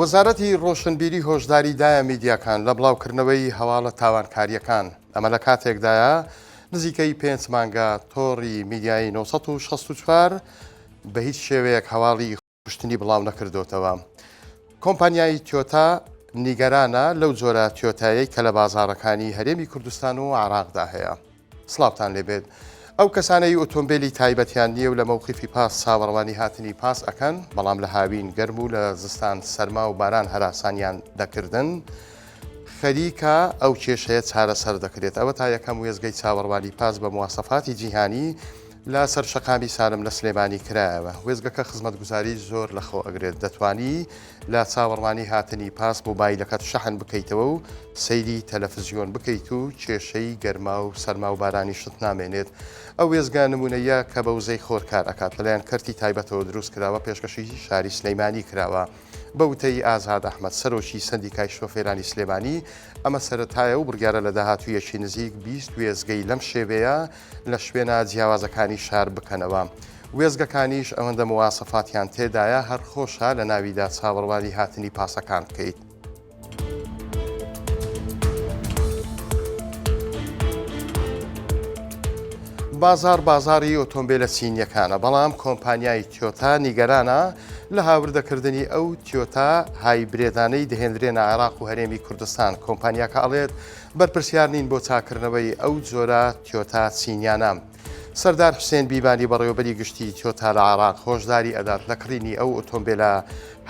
وەزارەتی ڕۆشنبیری هۆشداریدایە میدیاکان لە بڵاوکردنەوەی هەواڵە تاوانکاریەکان. ئەمە لە کاتێکدایە نزیکەی 5 مانگە تۆڕی میدیایی 964 بە هیچ شێوەیەک هەواڵی کوشتنی بڵاو نەکردوتەوە. کۆمپانیای تۆیۆتا نیگەرانە لەو جۆرە تۆیۆتایی کە لە بازاڕەکانی هەرێمی کوردستان و عێراقدا هەیە. سڵاوتان لێبێت. ئەو کەسانەی ئۆتۆمبیلی تایبەتیان نییە و لە مەوقیفی پاس چاوەڕوانی هاتنی پاس ئەکەن، بەڵام لە هاوین گەرم و لە زستان سەرما و باران هەراسانیان دەکردن، خەریکە ئەو کێشەیە چارەسەر دەکرێت. ئەوە تا یەکەم وێزگەی چاوەڕوانی پاس بە مواسەفاتی جیهانی لە سەرشەقامی سالم لە سلێمانی کرایەوە. وێزگەکە خزمەتگوزاری زۆر لەخۆ ئەگرێت. دەتوانی لە چاوەڕوانی هاتنی پاس مۆبایلەکەت شەحن بکەیتەوە و سەیری تەلەڤیزیۆن بکەیت و کێشەی گەرما و سەرما و بارانی شت نامێنێت. ئەو وێزگا نمونەیە کە بە وزەی خۆرکار ئەکات لەلایەن کەرتی تایبەتەوە دروست کراوە، پێشکەشی شاری سلەیمانی کراوە بە وتەی ئازاد ئەحمەد، سەرۆکی سەندیکای شۆفێرانی سلێمانی. ئەمە سەرەتایە و بڕیارە لە داهاتوویەکی نزیک 20 وێزگەی لەم شێوەیە لە شوێنە جیاوازەکانی شار بکەنەوە. وێزگەکانیش ئەوەندە مواسەفاتیان تێدایە هەر خۆشە لە ناویدا چاوەڕوانی هاتنی پاسەکان بکەیت. بازاری ئۆتۆمبیلە چینیەکانە، بەڵام کۆمپانیای تۆیۆتا نیگەرانە لە هاوردەکردنی ئەو تۆیۆتا هایبرێدانەی دەهێنرێنە عێراق و هەرێمی کوردستان. کۆمپانیاکە ئەڵێت بەرپرسیار نین بۆ چاکردنەوەی ئەو جۆرە تۆیۆتا چینیانە. سەردار حوسێن بیبانی بەڕێوەبەری گشتی تۆیۆتا لە عێراق هۆشداری ئەدات لە کڕینی ئەو ئۆتۆمبیلە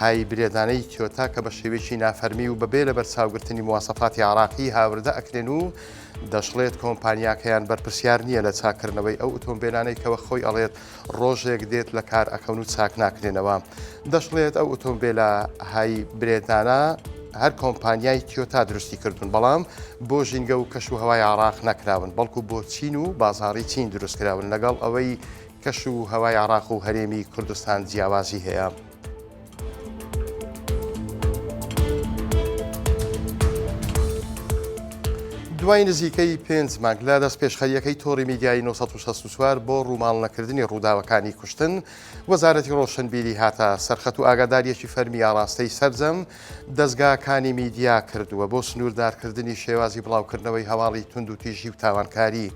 هایبرێدانەی تۆیۆتا کە بە شێوەیەکی نافەرمی و بەبێ لە بەرچاوگرتنی مواسەفاتی عێراقی هاوردە ئەکرێن و دەشڵێت کۆمپانیاکەیان بەرپرسیار نییە لە چاکردنەوەی ئەو ئۆتۆمبیلانەی کەوە خۆی ئەڵێت ڕۆژێک دێت لە کار ئەکەون و چاک ناکرێنەوە. دەشڵێت ئەو ئۆتۆمبیلە هایبرێدانە هەر کۆمپانیای تۆیۆتا درستی کردوون، بەڵام بۆ ژینگە و کەش و هەوای عێراق نەکراون، بەڵکو بۆ چین و بازاڕی چین دروست کراون، لەگەڵ ئەوەی کەش و هەوای عێراق و هەرێمی کوردستان جیاوازی هەیە. دوای نزیکەی 5 مانگ لە دەست پێشخەریەکەی تۆڕی میدیایی 964 بۆ ڕووماڵ نەکردنی ڕووداوەکانی کوشتن، وەزارەتی ڕۆشنبیری هاتە سەرخەت و ئاگاداریەکی فەرمی ئاراستەی سەرجەم دەستگاکانی میدیا کردووە بۆ سنووردارکردنی شێوازی بڵاوکردنەوەی هەواڵی تونند و تیژی و تاوانکاری.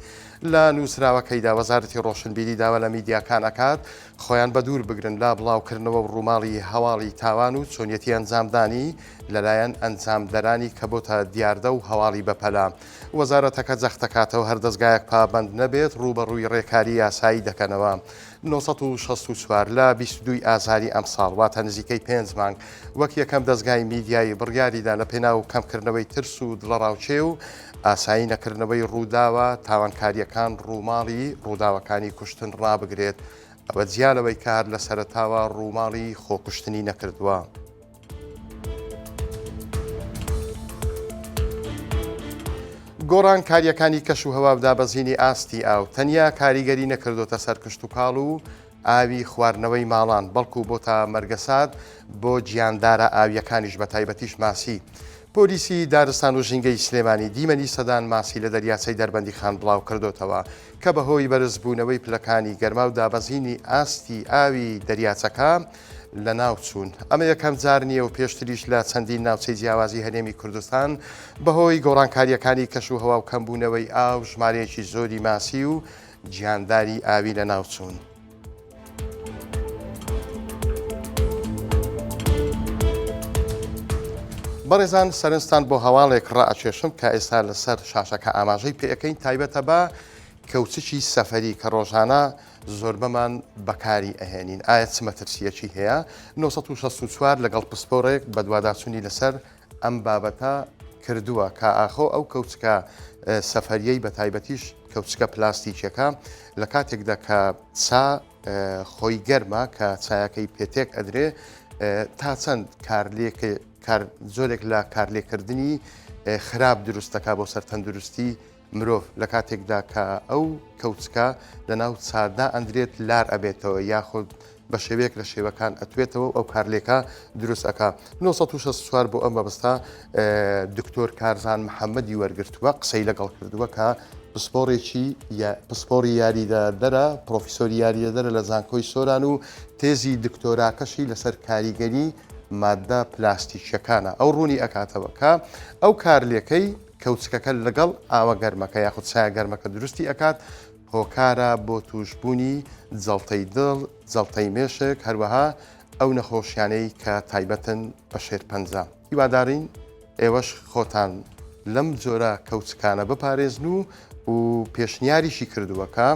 لە نووسراوەکەیدا وەزارەتی ڕۆشنبیری داوا لە میدیاکان ئەکات خۆیان بە دوور بگرن لە بڵاوکردنەوە و ڕووماڵی هەواڵی تاوان و چۆنیەتی ئەنجامدانی لەلایەن ئەنجامدەرانی کە بۆتە دیاردە و هەواڵی بەپەلا. وەزارەتەکە جەختەکاتەوە هەر دەستگایەک پابند نەبێت ڕوبەڕووی ڕێکاری یاسایی دەکەنەوە. 964 لە 22 ئازاری ئەم ساڵ واتە نزیکەی 5 مانگ وەک یەکەم دەستگای میدیایی بڕیاریدا لە پێناو کەمکردنەوەی ترس و دڵەڕاوچێ و ئاسایی نەکردنەوەی ڕووداوە تاوانکاریەکان ڕووماڵی ڕووداوەکانی کوشتن ڕابگرێت. ئەوە جیالەوەی کار لە سەرەتاوە ڕووماڵی خۆکوشتنی نەکردووە. گۆڕان کاریەکانی کەش و هەوا دابەزینی ئاستی ئاو تەنیا کاریگەری نەکردوتە سەر کشت و کاڵ و ئاوی خواردنەوەی ماڵان، بەڵکو بۆ تا مەرگەساد بۆ گیاندارە ئاویەکانیش بە تایبەتیش ماسی. پۆلیسی دارستان و ژینگەی سلێمانی دیمەنی سەدان ماسی لە دەریاچەی دەربەندی خان بڵاو کردوتەوە کە بەهۆی بەرزبوونەوەی پلەکانی گەرما و دابەزینی ئاستی ئاوی دەریاچەکە لە ناوچوون. ئەمە یەکەم جار نییە و پێشتریش لە چەندین ناوچەی جیاوازی هەرێمی کوردستان بەهۆی گۆڕانکاریەکانی کەش و هەوا و کەمبوونەوەی ئاو ژمارەیەکی زۆری ماسی و گیانداری ئاوی لە ناوچوون. بەڕێزان سەرنجتان بۆ هەواڵێک ڕائەکێشم کە ئێستا لەسەر شاشەکە ئاماژەی پێەکەین تایبەتە بە کەوچکی سەفەری کە ڕۆژانە زۆربەمان بەکاری ئەهێنین. ئایا چ مەترسیەکی هەیە؟ 964 لەگەڵ پسپۆڕێک بە دوواداچوونی لەسەر ئەم بابەتە کردووە کە ئاخۆ ئەو کەوچکە سەفەریەی بە تایبەتیش کەوچکە پلاستیکیەکە لە کاتێکدا کە چا خۆی گەرمە کە چایەکەی پێتێک ئەدرێ تا چەند زۆرێک لە کارلێکردنی خراپ دروستەکە بۆ سەر تەندروستی مرۆڤ لە کاتێکدا کە ئەو کەوچکە لە ناو چاردا ئەندرێت لار ئەبێتەوە یاخود بە شێوەیەک لە شێوەکان ئەتوێتەوە ئەو کارلێکە دروست ئەکا. 964 بۆ ئەم مەبەستا دکتۆر کارزان محەممەدی وەرگرتووە قسەی لەگەڵ کردووە کە پسپۆری یاریدەرە پرۆفیسۆری یاریدەرە لە زانکۆی سۆران و تێزی دکتۆراکەشی لەسەر کاریگەری مادە پلاستیکیەکانە ئەو ڕوونی ئەکاتەوە کە ئەو کارلێکەی کەوچەکە لەگەڵ ئاوە گەرمەکە یاخود چای گەرمەکە دروستی ئەکات هۆکارە بۆ توشببوونی جەڵتەی دڵ جەڵتەی مێشک هەروەها ئەو نەخۆشیانەی کە تایبەتن بە شێرپەنجە هیوادارین ئێوەش خۆتان لەم جۆرە کەوچکانە بپارێزن و پێشنیاریشی کردووەکە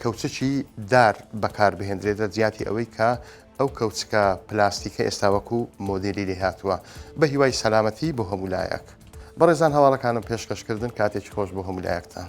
کەوچکی دار بەکار بهێنرێتە جیاتی ئەوەی کە ئەو کەوچکە پلاستیکە ئێستاوەکو مۆدیلی لێ هاتووە بە هیوای سەلامەتی بۆ هەمولایەک بەڕێزان هەواڵەکانم پێشکەشکردن کاتێکی خۆش بۆ هەمولایەکتان.